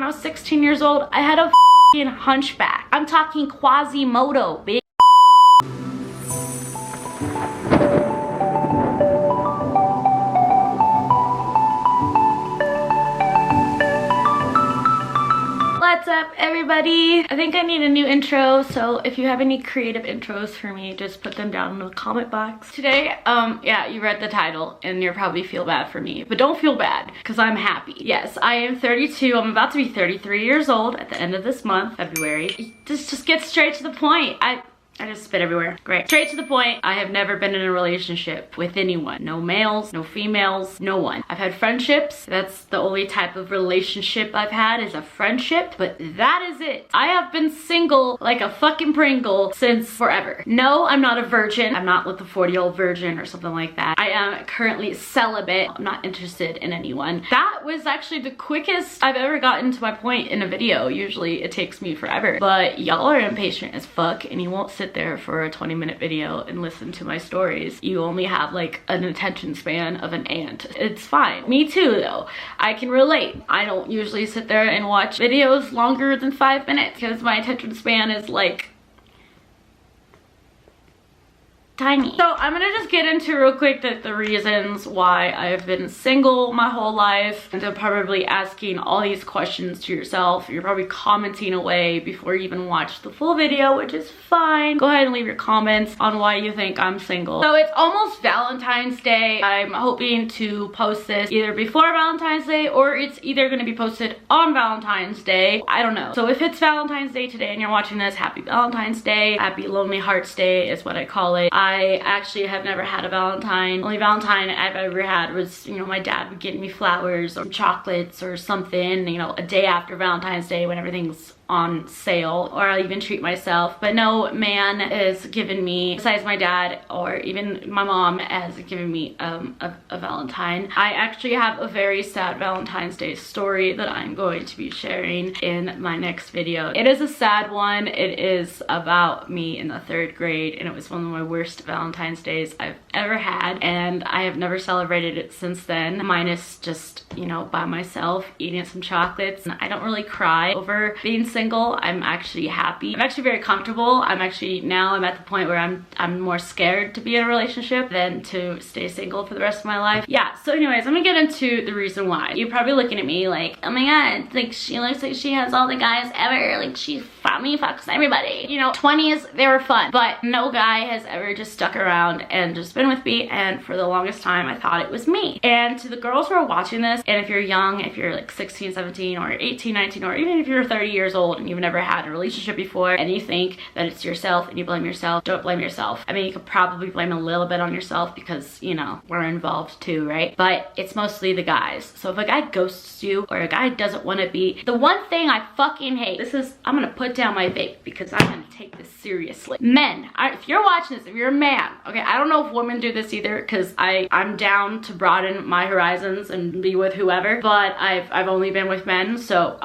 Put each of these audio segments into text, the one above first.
I was 16 years old, I had a f***ing hunchback. I'm talking Quasimodo, bitch. What's up, everybody? I think I need a new intro, so if you have any creative intros for me, just put them down in the comment box. Today, yeah, you read the title and you'll probably feel bad for me, but don't feel bad because I'm happy. Yes, I am 32. I'm about to be 33 years old at the end of this month, February. Just get straight to the point. I just spit everywhere. Great. Straight to the point. I have never been in a relationship with anyone. No males, no females, no one. I've had friendships. That's the only type of relationship I've had is a friendship, but that is it. I have been single like a fucking Pringle since forever. No, I'm not a virgin. I'm not with a 40-year-old virgin or something like that. I am currently celibate. I'm not interested in anyone. That was actually the quickest I've ever gotten to my point in a video. Usually it takes me forever, but y'all are impatient as fuck and you won't sit there for a 20-minute video and listen to my stories. You only have like an attention span of an ant. It's fine. Me too though. I can relate. I don't usually sit there and watch videos longer than 5 minutes because my attention span is like tiny. So I'm gonna just get into real quick the reasons why I've been single my whole life, and then probably asking all these questions to yourself. You're probably commenting away before you even watch the full video, which is fine. Go ahead and leave your comments on why you think I'm single. So it's almost Valentine's Day. I'm hoping to post this either before Valentine's Day or it's either gonna be posted on Valentine's Day. I don't know. So if it's Valentine's Day today and you're watching this, happy Valentine's Day. Happy Lonely Hearts Day is what I call it. I actually have never had a Valentine. Only Valentine I've ever had was, you know, my dad would get me flowers or chocolates or something, you know, a day after Valentine's Day when everything's on sale, or I'll even treat myself. But no man has given me, besides my dad or even my mom, has given me a Valentine. I actually have a very sad Valentine's Day story that I'm going to be sharing in my next video. It is a sad one. It is about me in the 3rd grade, and it was one of my worst Valentine's Days I've ever had, and I have never celebrated it since then, minus just, you know, by myself eating some chocolates. And I don't really cry over being single. I'm actually happy. I'm actually very comfortable. I'm at the point where I'm more scared to be in a relationship than to stay single for the rest of my life. Yeah, so anyways, I'm gonna get into the reason why. You're probably looking at me like, oh my god, like she looks like she has all the guys ever, like she fucks everybody. You know, 20s, they were fun, but no guy has ever just stuck around and just been with me, and for the longest time I thought it was me. And to the girls who are watching this, and if you're young, if you're like 16, 17, or 18, 19, or even if you're 30 years old and you've never had a relationship before and you think that it's yourself and you blame yourself, don't blame yourself. I mean, you could probably blame a little bit on yourself because, you know, we're involved too, right? But it's mostly the guys. So if a guy ghosts you or a guy doesn't want to be, the one thing I fucking hate, I'm gonna put down my vape because I'm gonna take this seriously. Men, if you're watching this, if you're a man, okay, I don't know if women do this either because I'm down to broaden my horizons and be with whoever, but I've only been with men, so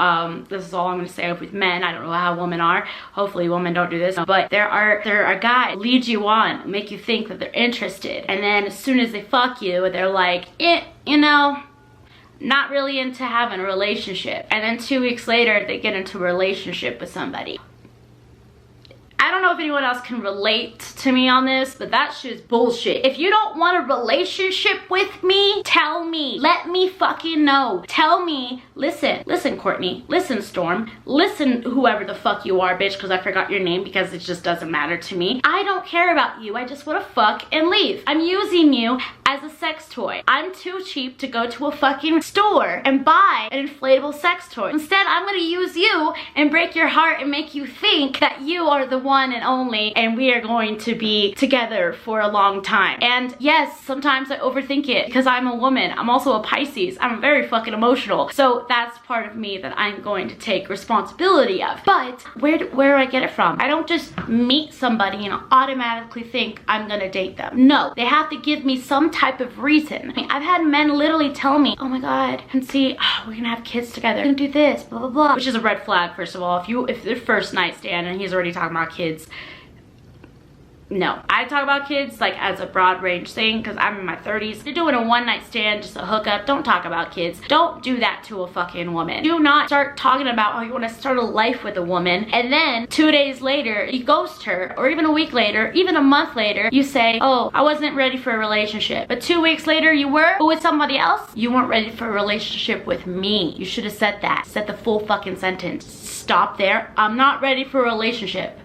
this is all I'm gonna say with men. I don't know how women are. Hopefully women don't do this, but there are guys lead you on, make you think that they're interested, and then as soon as they fuck you, they're like, you know, not really into having a relationship, and then 2 weeks later they get into a relationship with somebody. I don't know if anyone else can relate to me on this, but that shit is bullshit. If you don't want a relationship with me, tell me. Let me fucking know. Tell me. Listen Courtney, listen Storm, listen whoever the fuck you are, bitch, because I forgot your name because it just doesn't matter to me. I don't care about you. I just want to fuck and leave. I'm using you as a sex toy. I'm too cheap to go to a fucking store and buy an inflatable sex toy. Instead, I'm gonna use you and break your heart and make you think that you are the one and only, and we are going to be together for a long time. And yes, sometimes I overthink it because I'm a woman. I'm also a Pisces. I'm very fucking emotional. So that's part of me that I'm going to take responsibility of. But where do I get it from? I don't just meet somebody and automatically think I'm gonna date them. No, they have to give me some type of reason. I mean, I've had men literally tell me, oh my god, and see, we're gonna have kids together, we're gonna do this, blah blah blah, which is a red flag. First of all, if their first night stand and he's already talking about kids, no. I talk about kids like as a broad range thing because I'm in my 30s. You're doing a one night stand, just a hookup. Don't talk about kids. Don't do that to a fucking woman. Do not start talking about how you want to start a life with a woman and then 2 days later you ghost her, or even a week later, even a month later, you say, oh, I wasn't ready for a relationship. But 2 weeks later you were, but with somebody else, you weren't ready for a relationship with me. You should have said that. Said the full fucking sentence. Stop there. I'm not ready for a relationship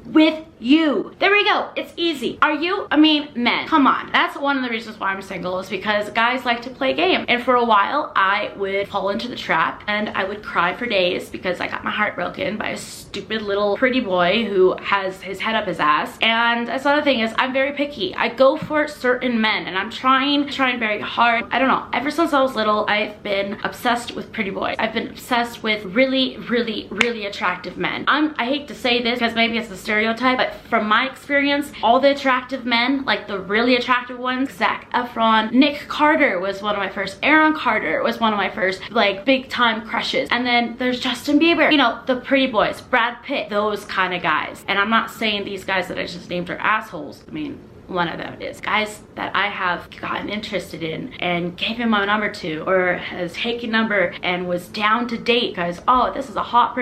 with you. There we go. It's easy. Are you? I mean, men, come on. That's one of the reasons why I'm single, is because guys like to play game. And for a while, I would fall into the trap and I would cry for days because I got my heart broken by a stupid little pretty boy who has his head up his ass. And that's the other thing, is I'm very picky. I go for certain men and I'm trying very hard. I don't know. Ever since I was little, I've been obsessed with pretty boys. I've been obsessed with really, really, really attractive men. I hate to say this because maybe it's a stereotype, but from my experience, all the attractive men, like the really attractive ones, Zac Efron, Nick Carter was one of my first, Aaron Carter was one of my first like big time crushes. And then there's Justin Bieber, you know, the pretty boys, Brad Pitt, those kind of guys. And I'm not saying these guys that I just named are assholes. I mean, one of them is. Guys that I have gotten interested in and gave him my number to, or has taken number and was down to date because, oh, this is a hot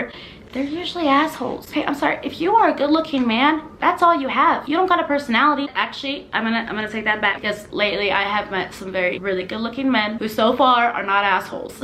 they're usually assholes. Okay, I'm sorry. If you are a good-looking man, that's all you have. You don't got a personality. Actually, I'm gonna take that back, because lately I have met some really good-looking men who so far are not assholes.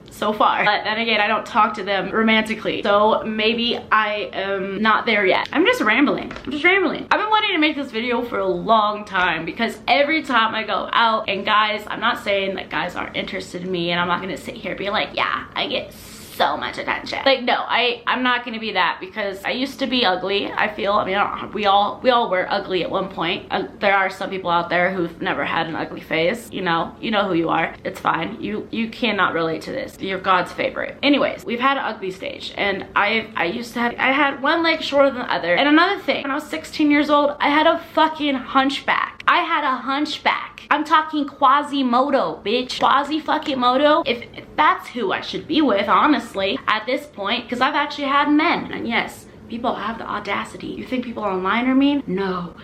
So far. But then again, I don't talk to them romantically, so maybe I am not there yet. I'm just rambling. I've been wanting to make this video for a long time because every time I go out and guys, I'm not saying that guys aren't interested in me, and I'm not gonna sit here and be like, yeah, I get so much attention. Like, no, I'm not gonna be that, because I used to be ugly, I feel. I mean, we all were ugly at one point. There are some people out there who've never had an ugly face. You know who you are. It's fine. You cannot relate to this. You're God's favorite. Anyways, we've had an ugly stage, and I had one leg shorter than the other. And another thing, when I was 16 years old, I had a fucking hunchback. I had a hunchback. I'm talking Quasimodo, bitch. Quasi fucking Modo. If that's who I should be with, honestly, at this point, because I've actually had men. And yes, people have the audacity. You think people online are mean? No.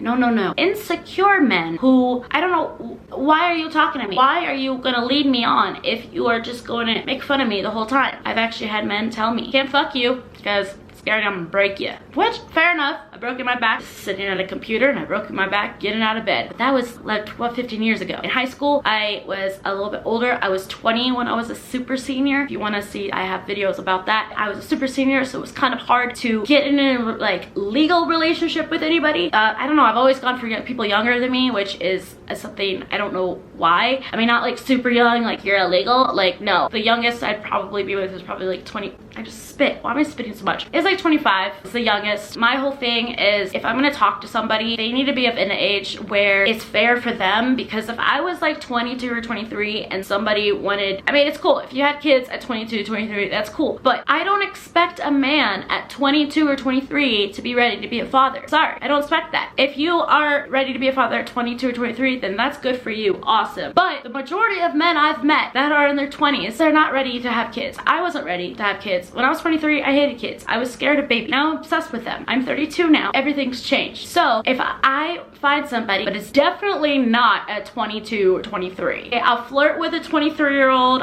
Insecure men who, I don't know, why are you talking to me? Why are you gonna lead me on if you are just going to make fun of me the whole time? I've actually had men tell me, can't fuck you because scared I'm gonna break you. Which, fair enough. I broke in my back sitting at a computer, and I broke in my back getting out of bed. But that was like 15 years ago. In high school, I was a little bit older. I was 20 when I was a super senior. If you want to see, I have videos about that. I was a super senior, so it was kind of hard to get in a like legal relationship with anybody. I don't know. I've always gone for people younger than me, which is something I don't know why. I mean, not like super young, like you're illegal. Like, no. The youngest I'd probably be with is probably like 20. I just spit. Why am I spitting so much? It's like 25. It's the youngest. My whole thing is, if I'm gonna talk to somebody, they need to be of an age where it's fair for them, because if I was like 22 or 23 and somebody wanted, I mean, it's cool. If you had kids at 22, 23, that's cool. But I don't expect a man at 22 or 23 to be ready to be a father. Sorry, I don't expect that. If you are ready to be a father at 22 or 23, then that's good for you. Awesome. But the majority of men I've met that are in their 20s, they're not ready to have kids. I wasn't ready to have kids. When I was 23, I hated kids. I was scared of babies. Now I'm obsessed with them. I'm 32 now. Everything's changed. So if I find somebody, but it's definitely not at 22 or 23. Okay, I'll flirt with a 23-year-old,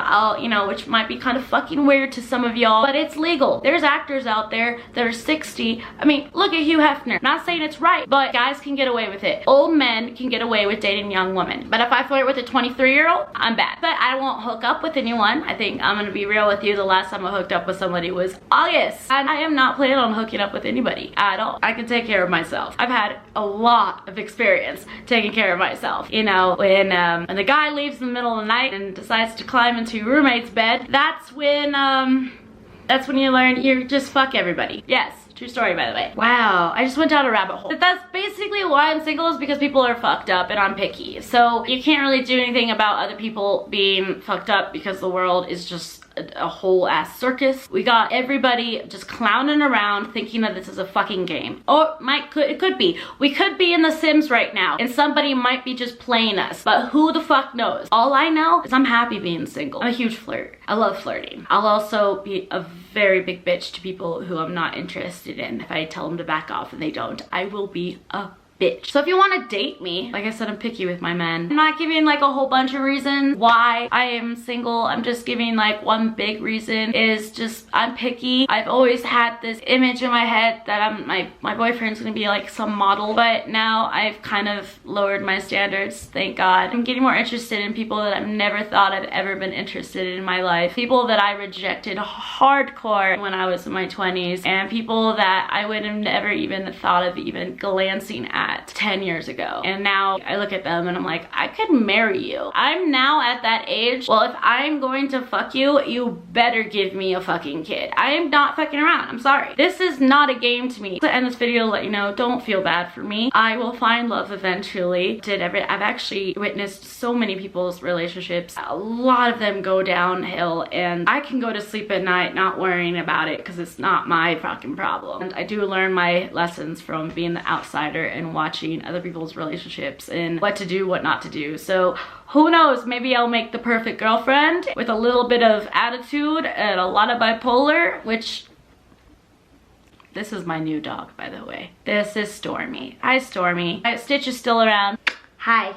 which might be kind of fucking weird to some of y'all, but it's legal. There's actors out there that are 60. I mean, look at Hugh Hefner. Not saying it's right, but guys can get away with it. Old men can get away with dating young women. But if I flirt with a 23-year-old, I'm bad. But I won't hook up with anyone. I think I'm gonna be real with you. The last time I hooked up with somebody was August. And I am not planning on hooking up with anybody at all. I can take care of myself. I've had a lot of experience taking care of myself. You know, when the guy leaves in the middle of the night and decides to climb into your roommate's bed, that's when you learn you just fuck everybody. Yes. True story, by the way. Wow, I just went down a rabbit hole. But that's basically why I'm single, is because people are fucked up and I'm picky. So you can't really do anything about other people being fucked up, because the world is just a whole ass circus. We got everybody just clowning around thinking that this is a fucking game. Or it could be. We could be in The Sims right now and somebody might be just playing us, but who the fuck knows? All I know is I'm happy being single. I'm a huge flirt. I love flirting. I'll also be a very big bitch to people who I'm not interested in. If I tell them to back off and they don't, I will be a bitch. So if you want to date me, like I said, I'm picky with my men. I'm not giving like a whole bunch of reasons why I am single. I'm just giving like one big reason is just I'm picky. I've always had this image in my head that my boyfriend's gonna be like some model, but now I've kind of lowered my standards, thank God. I'm getting more interested in people that I've never thought I've ever been interested in my life. People that I rejected hardcore when I was in my 20s, and people that I would have never even thought of even glancing at 10 years ago. And now I look at them and I'm like, I could marry you. I'm now at that age, well, if I'm going to fuck you, you better give me a fucking kid. I am not fucking around. I'm sorry. This is not a game to me. To end this video, let you know, don't feel bad for me. I will find love eventually. I've actually witnessed so many people's relationships. A lot of them go downhill, and I can go to sleep at night not worrying about it because it's not my fucking problem. And I do learn my lessons from being the outsider and watching other people's relationships and what to do, what not to do. So who knows, maybe I'll make the perfect girlfriend with a little bit of attitude and a lot of bipolar, which this is my new dog, by the way. This is Stormy. Hi, Stormy. Stitch is still around. Hi.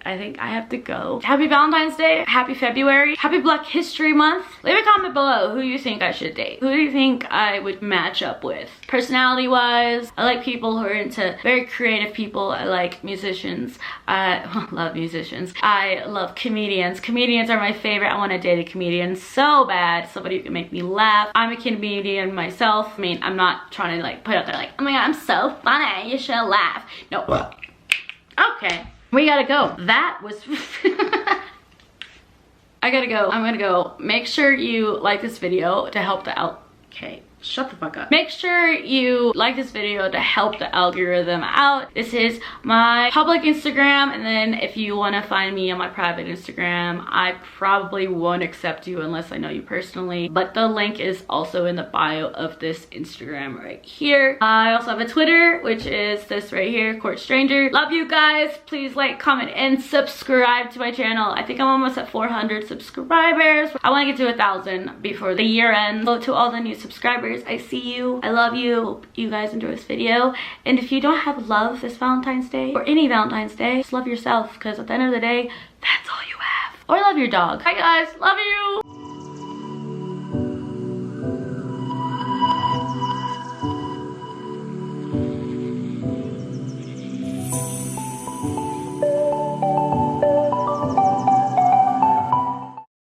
I think I have to go. Happy Valentine's Day. Happy February. Happy Black History Month. Leave a comment below who you think I should date. Who do you think I would match up with? Personality wise, I like people who are into very creative people. I like musicians. I love musicians. I love comedians. Comedians are my favorite. I want to date a comedian so bad. Somebody who can make me laugh. I'm a comedian myself. I mean, I'm not trying to like put out there like, oh my god, I'm so funny. You should laugh. No. Okay. We gotta go. That was I gotta go. I'm gonna go. Make sure you like this video to help the okay. Shut the fuck up. Make sure you like this video to help the algorithm out. This is my public Instagram, and then if you want to find me on my private Instagram, I probably won't accept you unless I know you personally, but the link is also in the bio of this Instagram right here. I also have a Twitter, which is this right here, Court Stranger. Love you guys. Please like, comment, and subscribe to my channel. I think I'm almost at 400 subscribers. I want to get to 1,000 before the year ends. So to all the new subscribers, I see you. I love you. Hope you guys enjoy this video. And if you don't have love this Valentine's Day or any Valentine's Day, just love yourself, because at the end of the day, that's all you have. Or love your dog. Hi guys. Love you.